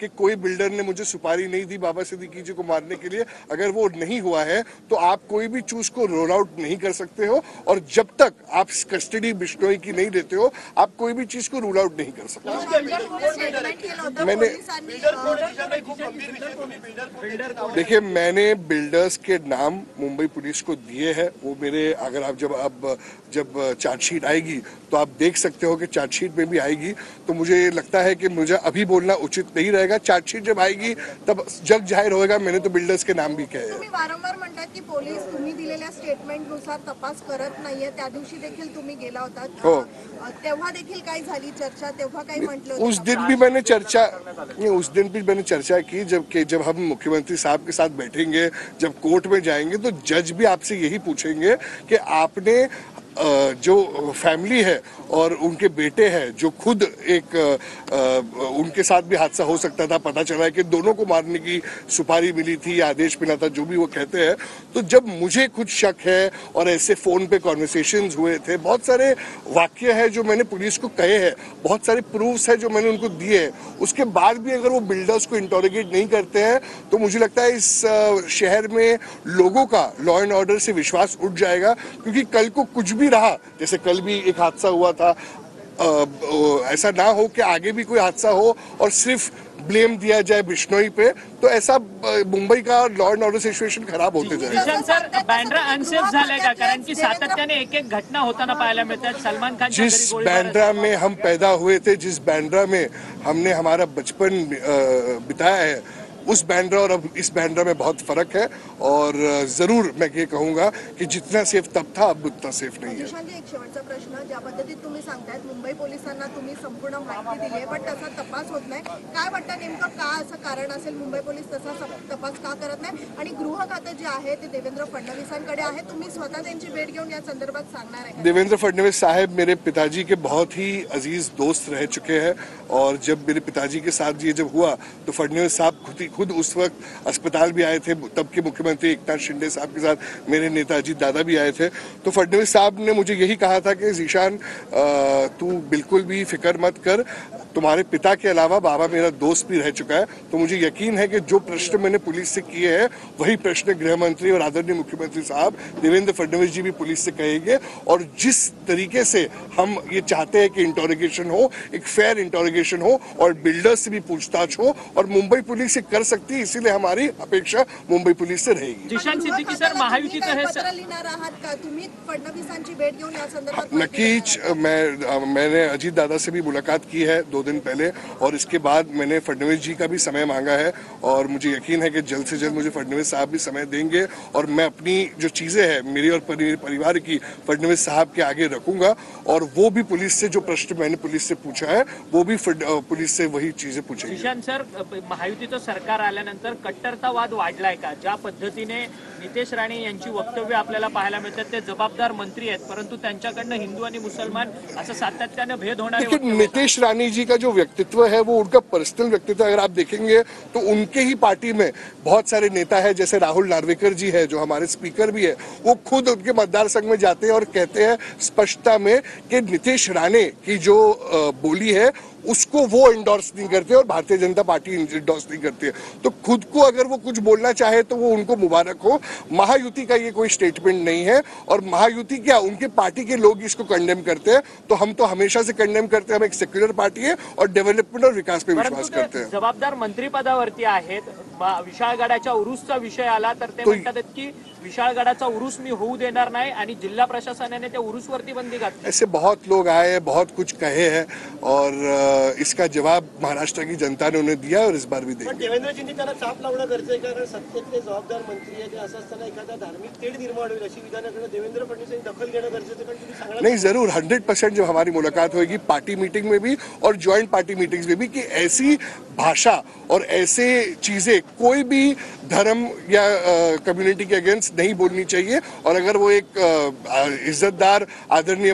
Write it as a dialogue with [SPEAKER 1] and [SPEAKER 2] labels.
[SPEAKER 1] कि कोई बिल्डर ने मुझे सुपारी नहीं दी बाबा सिद्दीकी जी को मारने के लिए। अगर वो नहीं हुआ है तो आप कोई भी चीज को रोल आउट नहीं कर सकते हो, और जब तक आप कस्टडी बिश्नोई की नहीं देते हो आप कोई भी चीज को रूल आउट नहीं कर सकते। मैंने देखिए, मैंने बिल्डर्स के नाम मुंबई पुलिस को दिए हैं। वो मेरे, अगर आप जब चार्जशीट आएगी तो आप देख सकते हो कि चार्जशीट में भी आएगी। तो मुझे लगता है कि मुझे अभी बोलना उचित नहीं रहेगा। चार्जशीट जब आएगी तब जग जाहीर होएगा। मैंने तो बिल्डर्स के नाम भी कहे हैं।
[SPEAKER 2] तुम्ही वारंवार म्हणतात की पोलीस तुम्ही दिलेल्या स्टेटमेंटनुसार तपास करत नाहीये। त्या दिवशी देखील तुम्ही गेला होता, तेव्हा देखील काय झाली चर्चा? तेव्हा काही म्हटलं?
[SPEAKER 1] उस दिन भी मैंने चर्चा की जब हम मुख्यमंत्री साहब के साथ बैठेंगे, जब कोर्ट में जाएंगे तो जज भी आपसे यही पूछेंगे कि आपने जो फैमिली है और उनके बेटे हैं जो खुद उनके साथ भी हादसा हो सकता था, पता चला है कि दोनों को मारने की सुपारी मिली थी या आदेश मिला था, जो भी वो कहते हैं। तो जब मुझे कुछ शक है और ऐसे फोन पे कॉन्वर्सेशंस हुए थे, बहुत सारे वाक्य है जो मैंने पुलिस को कहे हैं, बहुत सारे प्रूफ्स है जो मैंने उनको दिए हैं, उसके बाद भी अगर वो बिल्डर्स को इंटरोगेट नहीं करते हैं तो मुझे लगता है इस शहर में लोगों का लॉ एंड ऑर्डर से विश्वास उठ जाएगा। क्योंकि कल को कुछ भी रहा, जैसे कल भी एक हादसा हुआ था, ऐसा ना हो कि आगे भी कोई हादसा हो और सिर्फ ब्लेम दिया जाए बिश्नोई पे, तो ऐसा मुंबई का लॉ एंड ऑर्डर सिच्युएशन खराब होते जाएगा।
[SPEAKER 3] जिशन सर, बँड्रा अनसेफ झालंय का? कारण की सातत्याने एक घटना होताना पाहायला मिळतात। सलमान खान
[SPEAKER 1] जिस बँड्रा में हम पैदा हुए थे, जिस बँड्रा में हमने हमारा बचपन बिताया है, उस बँड्रा और अब इस बँड्रा में बहुत फर्क है। और जरूर मैं ये कहूंगा कि जितना सेफ तब था अब उतना सेफ नहीं है।
[SPEAKER 2] एक शेवटचा प्रश्न, ज्या पद्धतीत तुम्ही सांगतायत मुंबई पोलिसांना तुम्ही संपूर्ण माहिती दिली आहे, पण तसा तपास होत नाही, काय वाटतं नेमकं का असं कारण असेल? मुंबई पोलीस तसा तपास का करत नाही? आणि गृह खातं जे आहे ते देवेंद्र फडणवीसांकडे आहे, तुम्ही स्वतः त्यांची भेट घेऊन या संदर्भात सांगणार आहे?
[SPEAKER 1] देवेंद्र फडणवीस साहब मेरे पिताजी के बहुत ही अजीज दोस्त रह चुके हैं, और जब मेरे पिताजी के साथ ये जब हुआ तो फडणवीस साहब खुद उस वक्त अस्पताल भी आए थे। तब के मुख्यमंत्री एकनाथ शिंदे साहब के साथ मेरे नेताजी दादा भी आए थे। तो फडणवीस साहब ने मुझे यही कहा था कि जीशान, तू बिल्कुल भी फिक्र मत कर, तुम्हारे पिता के अलावा बाबा मेरा दोस्त भी रह चुका है। तो मुझे यकीन है कि जो प्रश्न मैंने पुलिस से किए हैं वही प्रश्न गृह मंत्री और आदरणीय मुख्यमंत्री साहब देवेंद्र फडणवीस जी भी पुलिस से कहेंगे। और जिस तरीके से हम ये चाहते हैं कि इंटरोगेशन हो, एक फेयर इंटरोगेशन हो और बिल्डर्स से भी पूछताछ हो, और मुंबई पुलिस कर सकती है, इसीलिए हमारी अपेक्षा मुंबई पुलिस से रहेगी।
[SPEAKER 3] जिशन सिद्दीकी सर, महायुतीचं हे
[SPEAKER 2] पत्र लिहिणार आहात का तुम्ही? फडणवीसांची भेट घेऊन या संदर्भात
[SPEAKER 1] नक्कीच मैंने अजीत दादा से भी मुलाकात की है 2 दिन पहले, और इसके बाद मैंने फडणवीस जी का भी समय मांगा है, और मुझे यकीन है कि जल्द से जल्द मुझे फडणवीस साहब भी समय देंगे, और मैं अपनी जो चीजें हैं मेरी और परिवार की फडणवीस साहब के आगे रखूंगा। और वो भी पुलिस से जो प्रश्न मैंने पुलिस से पूछा है वो भी पुलिस से वही चीजें पूछेंगे।
[SPEAKER 3] जिशन सर, महायुतीचं सरकार आल्यानंतर कट्टरतावाद वाढलाय का? ज्या पद्धतीने नितेश राणे यांची वक्तव्य आपल्याला पाहायला मिळतात, ते जबाबदार मंत्री आहेत, परंतु त्यांच्याकडनं हिंदू आणि मुसलमान असं सातत्याने भेद होणार है।
[SPEAKER 1] नितेश राणे जी का जो व्यक्तित्व है वो उनका पर्सनल व्यक्तित्व, अगर आप देखेंगे तो उनके ही पार्टी में बहुत सारे नेता है, जैसे राहुल नार्वेकर जी है जो हमारे स्पीकर भी है, वो खुद उनके मतदार संघ में जाते हैं और कहते हैं स्पष्टता में कि नितेश राणे की जो बोली है उसको वो इंडोर्स नहीं करते और भारतीय जनता पार्टी इंडोर्स नहीं करती है। तो खुद को अगर वो कुछ बोलना चाहे तो वो उनको मुबारक हो। महायुति का ये कोई स्टेटमेंट नहीं है, और महायुति क्या, उनके पार्टी के लोग इसको कंडेम करते हैं, तो हम तो हमेशा से कंडेम करते हैं। हम एक सेक्युलर पार्टी है और डेव्हलपमेंट और विकास पे विश्वास करते हैं।
[SPEAKER 3] जबाबदार मंत्रिपदावरती आहेत, विशाळगडाच्या उरुसचा विषय आला तर ते म्हणतात की विशाळगडाचा उरुस मी होऊ देणार नाही आणि जिल्हा प्रशासनाने त्या उरुसवरती बंदी घातली।
[SPEAKER 1] ऐसे बहुत लोग आए, बहुत कुछ कहे हैं, और इसका जवाब महाराष्ट्र की जनता ने उन्हें दिया और इस बार भी देंगे।
[SPEAKER 4] देवेंद्रजींनी त्यांना चाप लावणं गरजेचं आहे, कारण सत्तेतले जबाबदार मंत्री आहेत, असं असताना एखादा धार्मिक तेढ निर्माण होईल अशी विधानाकडे देवेंद्र फडणवीसांनी दखल घेणं गरजेचं आहे। तुम्ही सांगणार
[SPEAKER 1] नहीं, जरूर 100% जब हमारी मुलाकात होगी पार्टी मीटिंग में भी और ज्वाइंट पार्टी मीटिंग्स में भी, कि ऐसी भाषा और ऐसे चीजें कोई भी धर्म या कम्युनिटी के अगेंस्ट नहीं बोलनी चाहिए। और अगर वो एक इज्जतदार आदरणीय